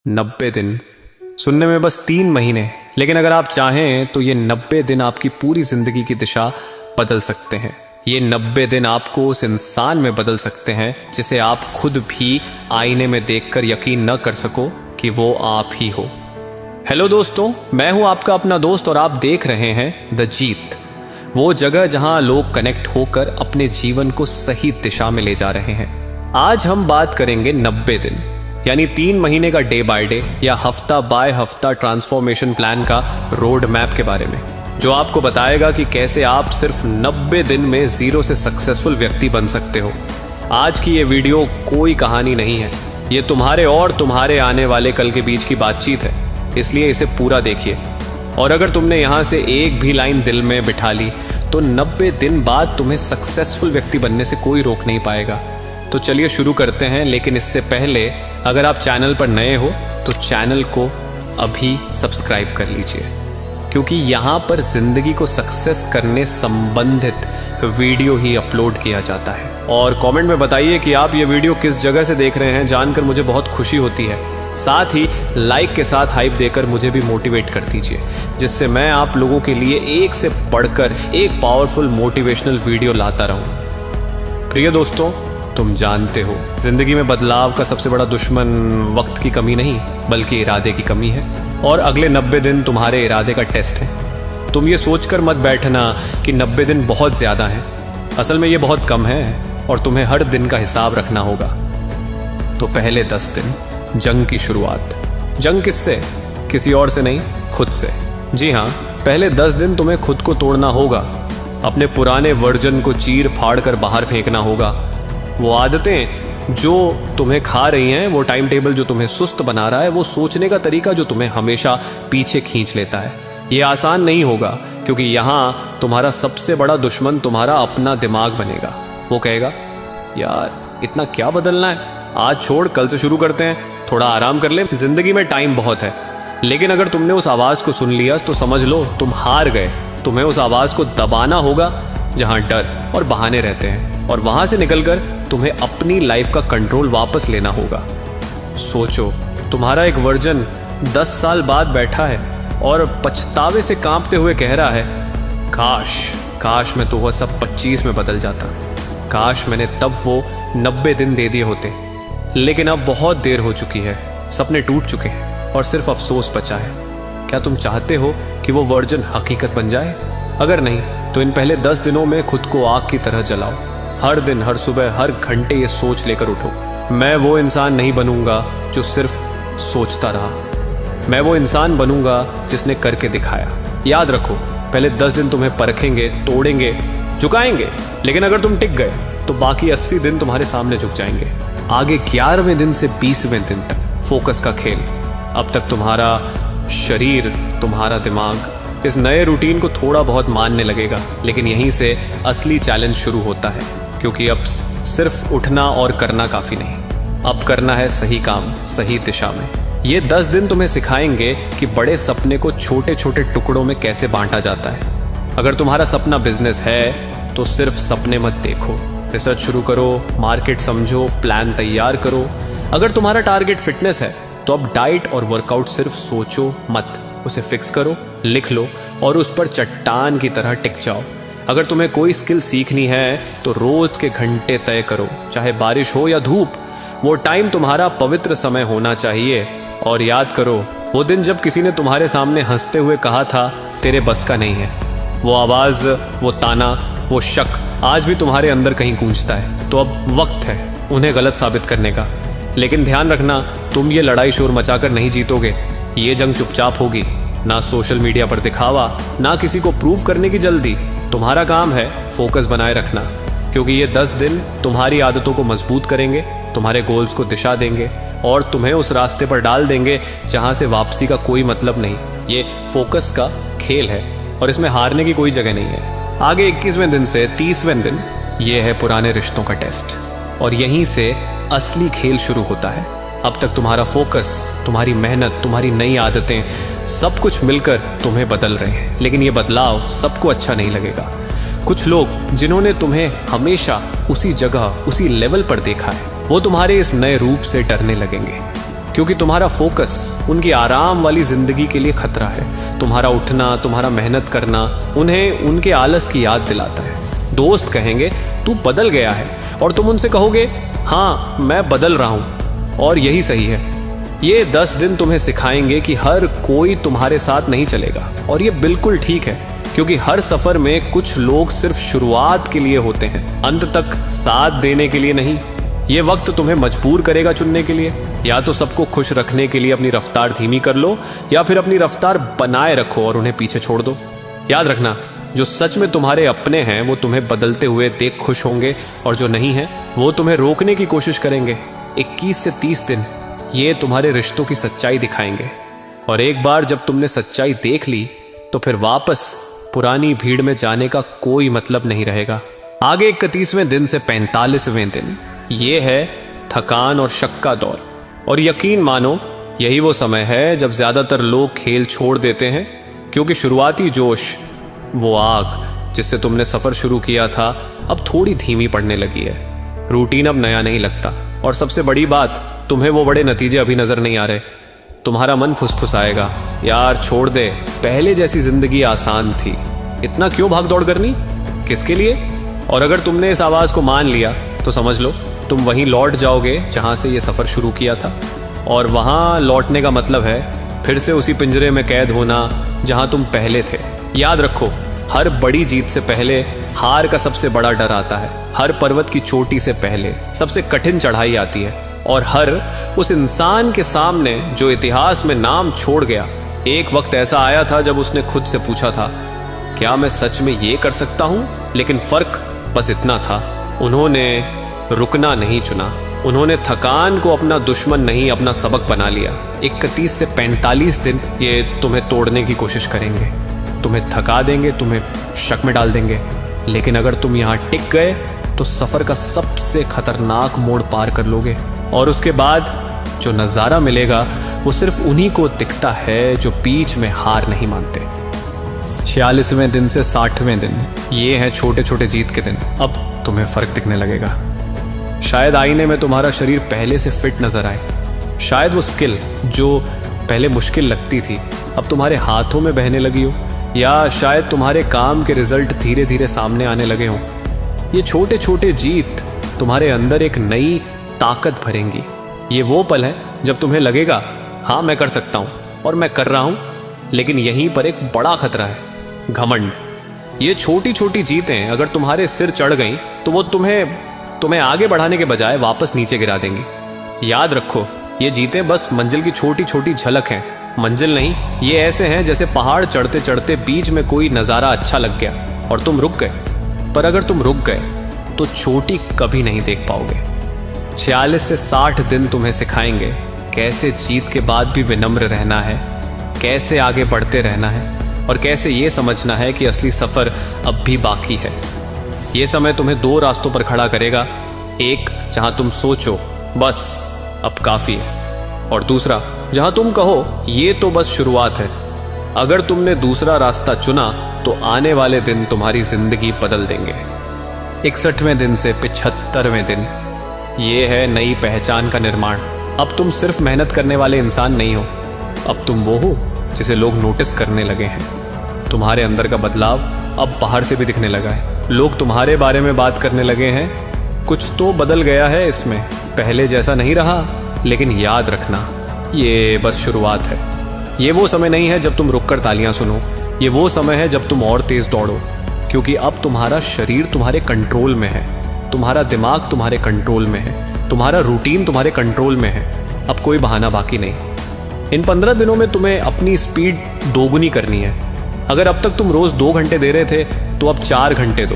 90 दिन सुनने में बस 3 महीने, लेकिन अगर आप चाहें तो ये 90 दिन आपकी पूरी जिंदगी की दिशा बदल सकते हैं। ये 90 दिन आपको उस इंसान में बदल सकते हैं जिसे आप खुद भी आईने में देखकर यकीन न कर सको कि वो आप ही हो। हेलो दोस्तों, मैं हूं आपका अपना दोस्त और आप देख रहे हैं द जीत, वो जगह जहां लोग कनेक्ट होकर अपने जीवन को सही दिशा में ले जा रहे हैं। आज हम बात करेंगे 90 दिन यानी 3 महीने का डे बाय डे या हफ्ता बाय हफ्ता ट्रांसफॉर्मेशन प्लान का रोड मैप के बारे में, जो आपको बताएगा कि कैसे आप सिर्फ 90 दिन में जीरो से सक्सेसफुल व्यक्ति बन सकते हो। आज की ये वीडियो कोई कहानी नहीं है, ये तुम्हारे और तुम्हारे आने वाले कल के बीच की बातचीत है, इसलिए इसे पूरा देखिए। और अगर तुमने यहाँ से एक भी लाइन दिल में बिठा ली तो 90 दिन बाद तुम्हें सक्सेसफुल व्यक्ति बनने से कोई रोक नहीं पाएगा। तो चलिए शुरू करते हैं, लेकिन इससे पहले अगर आप चैनल पर नए हो तो चैनल को अभी सब्सक्राइब कर लीजिए, क्योंकि यहाँ पर जिंदगी को सक्सेस करने संबंधित वीडियो ही अपलोड किया जाता है। और कमेंट में बताइए कि आप ये वीडियो किस जगह से देख रहे हैं, जानकर मुझे बहुत खुशी होती है। साथ ही लाइक के साथ हाइप देकर मुझे भी मोटिवेट कर दीजिए, जिससे मैं आप लोगों के लिए एक से बढ़कर एक पावरफुल मोटिवेशनल वीडियो लाता रहूं। प्रिय दोस्तों, तुम जानते हो जिंदगी में बदलाव का सबसे बड़ा दुश्मन वक्त की कमी नहीं बल्कि इरादे की कमी है। और अगले 90 दिन तुम्हारे इरादे का टेस्ट है। तुम ये सोचकर मत बैठना कि 90 दिन बहुत ज्यादा हैं, असल में ये बहुत कम है और तुम्हें हर दिन का हिसाब रखना होगा। तो पहले 10 दिन जंग की शुरुआत। जंग किससे? किसी और से नहीं, खुद से। जी हाँ, पहले 10 दिन तुम्हें खुद को तोड़ना होगा, अपने पुराने वर्जन को चीर फाड़ कर बाहर फेंकना होगा। वो आदतें जो तुम्हें खा रही हैं, वो टाइम टेबल जो तुम्हें सुस्त बना रहा है, वो सोचने का तरीका जो तुम्हें हमेशा पीछे खींच लेता है। ये आसान नहीं होगा, क्योंकि यहाँ तुम्हारा सबसे बड़ा दुश्मन तुम्हारा अपना दिमाग बनेगा। वो कहेगा, यार इतना क्या बदलना है, आज छोड़ कल से शुरू करते हैं, थोड़ा आराम कर ले, जिंदगी में टाइम बहुत है। लेकिन अगर तुमने उस आवाज को सुन लिया तो समझ लो तुम हार गए। तुम्हें उस आवाज को दबाना होगा जहां डर और बहाने रहते हैं, और वहां से निकलकर तुम्हें अपनी लाइफ का कंट्रोल वापस लेना होगा। सोचो, तुम्हारा एक वर्जन 10 साल बाद बैठा है और पछतावे से कांपते हुए कह रहा है, काश मैं तो वह सब 25 में बदल जाता, काश मैंने तब वो 90 दिन दे दिए होते। लेकिन अब बहुत देर हो चुकी है, सपने टूट चुके हैं और सिर्फ अफसोस बचा है। क्या तुम चाहते हो कि वो वर्जन हकीकत बन जाए? अगर नहीं तो इन पहले 10 दिनों में खुद को आग की तरह जलाओ। हर दिन, हर सुबह, हर घंटे ये सोच लेकर उठो, मैं वो इंसान नहीं बनूंगा जो सिर्फ सोचता रहा, मैं वो इंसान बनूंगा जिसने करके दिखाया। याद रखो, पहले 10 दिन तुम्हें परखेंगे, तोड़ेंगे, झुकाएंगे, लेकिन अगर तुम टिक गए तो बाकी 80 दिन तुम्हारे सामने झुक जाएंगे। आगे 11वें दिन से 20वें दिन तक फोकस का खेल। अब तक तुम्हारा शरीर, तुम्हारा दिमाग इस नए रूटीन को थोड़ा बहुत मानने लगेगा, लेकिन यहीं से असली चैलेंज शुरू होता है, क्योंकि अब सिर्फ उठना और करना काफी नहीं, अब करना है सही काम सही दिशा में। ये 10 दिन तुम्हें सिखाएंगे कि बड़े सपने को छोटे छोटे टुकड़ों में कैसे बांटा जाता है। अगर तुम्हारा सपना बिजनेस है तो सिर्फ सपने मत देखो, रिसर्च शुरू करो, मार्केट समझो, प्लान तैयार करो। अगर तुम्हारा टारगेट फिटनेस है तो अब डाइट और वर्कआउट सिर्फ सोचो मत, उसे फिक्स करो, लिख लो और उस पर चट्टान की तरह टिक जाओ। अगर तुम्हें कोई स्किल सीखनी है तो रोज के घंटे तय करो, चाहे बारिश हो या धूप। वो टाइम तुम्हारा पवित्र समय होना चाहिए। और याद करो वो दिन जब किसी ने तुम्हारे सामने हंसते हुए कहा था, तेरे बस का नहीं है। वो आवाज, वो ताना, वो शक आज भी तुम्हारे अंदर कहीं गूंजता है। तो अब वक्त है उन्हें गलत साबित करने का। लेकिन ध्यान रखना, तुम ये लड़ाई शोर मचाकर नहीं जीतोगे। ये जंग चुपचाप होगी, ना सोशल मीडिया पर दिखावा, ना किसी को प्रूव करने की जल्दी। तुम्हारा काम है फोकस बनाए रखना, क्योंकि ये 10 दिन तुम्हारी आदतों को मजबूत करेंगे, तुम्हारे गोल्स को दिशा देंगे और तुम्हें उस रास्ते पर डाल देंगे जहां से वापसी का कोई मतलब नहीं। ये फोकस का खेल है और इसमें हारने की कोई जगह नहीं है। आगे 21वें दिन से 30वें दिन ये है पुराने रिश्तों का टेस्ट, और यहीं से असली खेल शुरू होता है। अब तक तुम्हारा फोकस, तुम्हारी मेहनत, तुम्हारी नई आदतें, सब कुछ मिलकर तुम्हें बदल रहे हैं, लेकिन ये बदलाव सबको अच्छा नहीं लगेगा। कुछ लोग जिन्होंने तुम्हें हमेशा उसी जगह, उसी लेवल पर देखा है, वो तुम्हारे इस नए रूप से डरने लगेंगे, क्योंकि तुम्हारा फोकस उनकी आराम वाली जिंदगी के लिए खतरा है। तुम्हारा उठना, तुम्हारा मेहनत करना उन्हें उनके आलस की याद दिलाता है। दोस्त कहेंगे तू बदल गया है, और तुम उनसे कहोगे हाँ मैं बदल रहा हूं, और यही सही है। ये 10 दिन तुम्हें सिखाएंगे कि हर कोई तुम्हारे साथ नहीं चलेगा, और ये बिल्कुल ठीक है, क्योंकि हर सफर में कुछ लोग सिर्फ शुरुआत के लिए होते हैं, अंत तक साथ देने के लिए नहीं। ये वक्त तुम्हें मजबूर करेगा चुनने के लिए, या तो सबको खुश रखने के लिए अपनी रफ्तार धीमी कर लो, या फिर अपनी रफ्तार बनाए रखो और उन्हें पीछे छोड़ दो। याद रखना, जो सच में तुम्हारे अपने हैं वो तुम्हें बदलते हुए देख खुश होंगे, और जो नहीं है वो तुम्हें रोकने की कोशिश करेंगे। 21 से 30 दिन ये तुम्हारे रिश्तों की सच्चाई दिखाएंगे, और एक बार जब तुमने सच्चाई देख ली तो फिर वापस पुरानी भीड़ में जाने का कोई मतलब नहीं रहेगा। आगे 31वें दिन से 45वें दिन ये है थकान और शक का दौर, और यकीन मानो यही वो समय है जब ज्यादातर लोग खेल छोड़ देते हैं, क्योंकि शुरुआती जोश, वो आग जिससे तुमने सफर शुरू किया था, अब थोड़ी धीमी पड़ने लगी है। रूटीन अब नया नहीं लगता, और सबसे बड़ी बात, तुम्हें वो बड़े नतीजे अभी नजर नहीं आ रहे। तुम्हारा मन फुसफुसाएगा, यार छोड़ दे, पहले जैसी जिंदगी आसान थी, इतना क्यों भाग दौड़ करनी, किसके लिए। और अगर तुमने इस आवाज को मान लिया तो समझ लो तुम वहीं लौट जाओगे जहां से ये सफर शुरू किया था, और वहां लौटने का मतलब है फिर से उसी पिंजरे में कैद होना जहां तुम पहले थे। याद रखो, हर बड़ी जीत से पहले हार का सबसे बड़ा डर आता है, हर पर्वत की चोटी से पहले सबसे कठिन चढ़ाई आती है, और हर उस इंसान के सामने जो इतिहास में नाम छोड़ गया, एक वक्त ऐसा आया था जब उसने खुद से पूछा था क्या मैं सच में ये कर सकता हूं। लेकिन फर्क बस इतना था, उन्होंने रुकना नहीं चुना, उन्होंने थकान को अपना दुश्मन नहीं अपना सबक बना लिया। 31 से 45 दिन ये तुम्हें तोड़ने की कोशिश करेंगे, तुम्हें थका देंगे, तुम्हें शक में डाल देंगे, लेकिन अगर तुम यहाँ टिक गए तो सफर का सबसे खतरनाक मोड़ पार कर लोगे, और उसके बाद जो नज़ारा मिलेगा वो सिर्फ उन्हीं को दिखता है जो बीच में हार नहीं मानते। 46वें दिन से 60वें दिन ये हैं छोटे छोटे जीत के दिन। अब तुम्हें फर्क दिखने लगेगा, शायद आईने में तुम्हारा शरीर पहले से फिट नजर आए, शायद वो स्किल जो पहले मुश्किल लगती थी अब तुम्हारे हाथों में बहने लगी हो, या शायद तुम्हारे काम के रिजल्ट धीरे धीरे सामने आने लगे हों। ये छोटे छोटे जीत तुम्हारे अंदर एक नई ताकत भरेंगी। ये वो पल है जब तुम्हें लगेगा हाँ मैं कर सकता हूँ और मैं कर रहा हूँ, लेकिन यहीं पर एक बड़ा खतरा है, घमंड। ये छोटी छोटी जीतें अगर तुम्हारे सिर चढ़ गईं तो वो तुम्हें आगे बढ़ाने के बजाय वापस नीचे गिरा देंगी। याद रखो, ये जीतें बस मंजिल की छोटी छोटी झलक हैं, मंजिल नहीं। ये ऐसे हैं जैसे पहाड़ चढ़ते चढ़ते बीच में कोई नज़ारा अच्छा लग गया और तुम रुक गए, पर अगर तुम रुक गए तो चोटी कभी नहीं देख पाओगे। 46 से 60 दिन तुम्हें सिखाएंगे कैसे जीत के बाद भी विनम्र रहना है, कैसे आगे बढ़ते रहना है, और कैसे ये समझना है कि असली सफ़र अब भी बाकी है। ये समय तुम्हें 2 रास्तों पर खड़ा करेगा, एक जहां तुम सोचो बस अब काफ़ी है, और दूसरा जहां तुम कहो ये तो बस शुरुआत है। अगर तुमने दूसरा रास्ता चुना तो आने वाले दिन तुम्हारी जिंदगी बदल देंगे। 61वें दिन से 75वें दिन ये है नई पहचान का निर्माण। अब तुम सिर्फ मेहनत करने वाले इंसान नहीं हो, अब तुम वो हो जिसे लोग नोटिस करने लगे हैं। तुम्हारे अंदर का बदलाव अब बाहर से भी दिखने लगा है, लोग तुम्हारे बारे में बात करने लगे हैं। कुछ तो बदल गया है इसमें, पहले जैसा नहीं रहा, लेकिन याद रखना ये बस शुरुआत है। ये वो समय नहीं है जब तुम रुककर तालियां सुनो, ये वो समय है जब तुम और तेज दौड़ो, क्योंकि अब तुम्हारा शरीर तुम्हारे कंट्रोल में है, तुम्हारा दिमाग तुम्हारे कंट्रोल में है, तुम्हारा रूटीन तुम्हारे कंट्रोल में है। अब कोई बहाना बाकी नहीं। इन 15 दिनों में तुम्हें अपनी स्पीड दोगुनी करनी है। अगर अब तक तुम रोज 2 घंटे दे रहे थे तो अब 4 घंटे दो।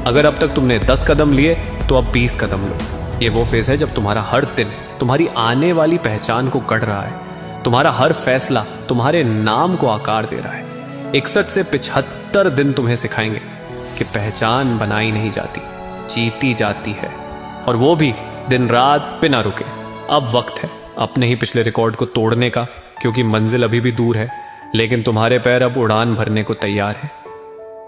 अगर अब तक तुमने 10 कदम लिए तो अब 20 कदम लो। ये वो फेज है जब तुम्हारा हर दिन तुम्हारी आने वाली पहचान को गढ़ रहा है, तुम्हारा हर फैसला तुम्हारे नाम को आकार दे रहा है। 61 से 75 दिन तुम्हें सिखाएंगे कि पहचान बनाई नहीं जाती, जीती जाती है, और वो भी दिन रात बिना रुके। अब वक्त है अपने ही पिछले रिकॉर्ड को तोड़ने का, क्योंकि मंजिल अभी भी दूर है, लेकिन तुम्हारे पैर अब उड़ान भरने को तैयार है।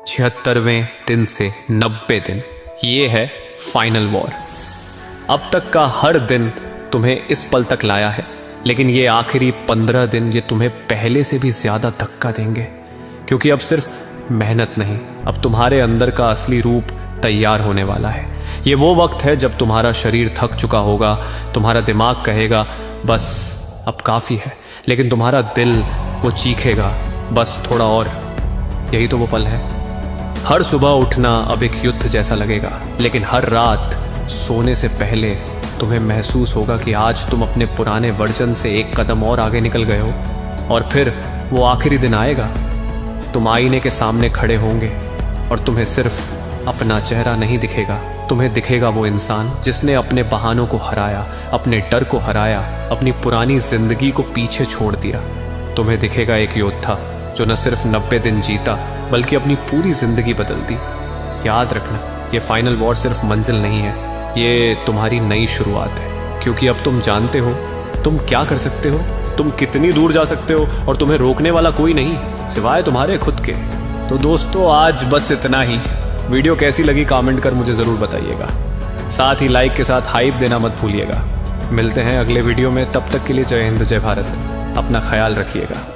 76वें दिन से 90 दिन ये है फाइनल वॉर। अब तक का हर दिन तुम्हें इस पल तक लाया है लेकिन ये आखिरी 15 दिन ये तुम्हें पहले से भी ज्यादा धक्का देंगे, क्योंकि अब सिर्फ मेहनत नहीं, अब तुम्हारे अंदर का असली रूप तैयार होने वाला है। ये वो वक्त है जब तुम्हारा शरीर थक चुका होगा, तुम्हारा दिमाग कहेगा बस अब काफी है, लेकिन तुम्हारा दिल वो चीखेगा बस थोड़ा और। यही तो वो पल है। हर सुबह उठना अब एक युद्ध जैसा लगेगा, लेकिन हर रात सोने से पहले तुम्हें महसूस होगा कि आज तुम अपने पुराने वर्जन से एक कदम और आगे निकल गए हो। और फिर वो आखिरी दिन आएगा, तुम आईने के सामने खड़े होंगे और तुम्हें सिर्फ अपना चेहरा नहीं दिखेगा, तुम्हें दिखेगा वो इंसान जिसने अपने बहानों को हराया, अपने डर को हराया, अपनी पुरानी जिंदगी को पीछे छोड़ दिया। तुम्हें दिखेगा एक योद्धा जो न सिर्फ 90 दिन जीता बल्कि अपनी पूरी जिंदगी बदल दी। याद रखना, ये फाइनल वॉर सिर्फ मंजिल नहीं है, ये तुम्हारी नई शुरुआत है, क्योंकि अब तुम जानते हो तुम क्या कर सकते हो, तुम कितनी दूर जा सकते हो, और तुम्हें रोकने वाला कोई नहीं सिवाय तुम्हारे खुद के। तो दोस्तों, आज बस इतना ही। वीडियो कैसी लगी कमेंट कर मुझे ज़रूर बताइएगा, साथ ही लाइक के साथ हाइप देना मत भूलिएगा। मिलते हैं अगले वीडियो में, तब तक के लिए जय हिंद जय भारत, अपना ख्याल रखिएगा।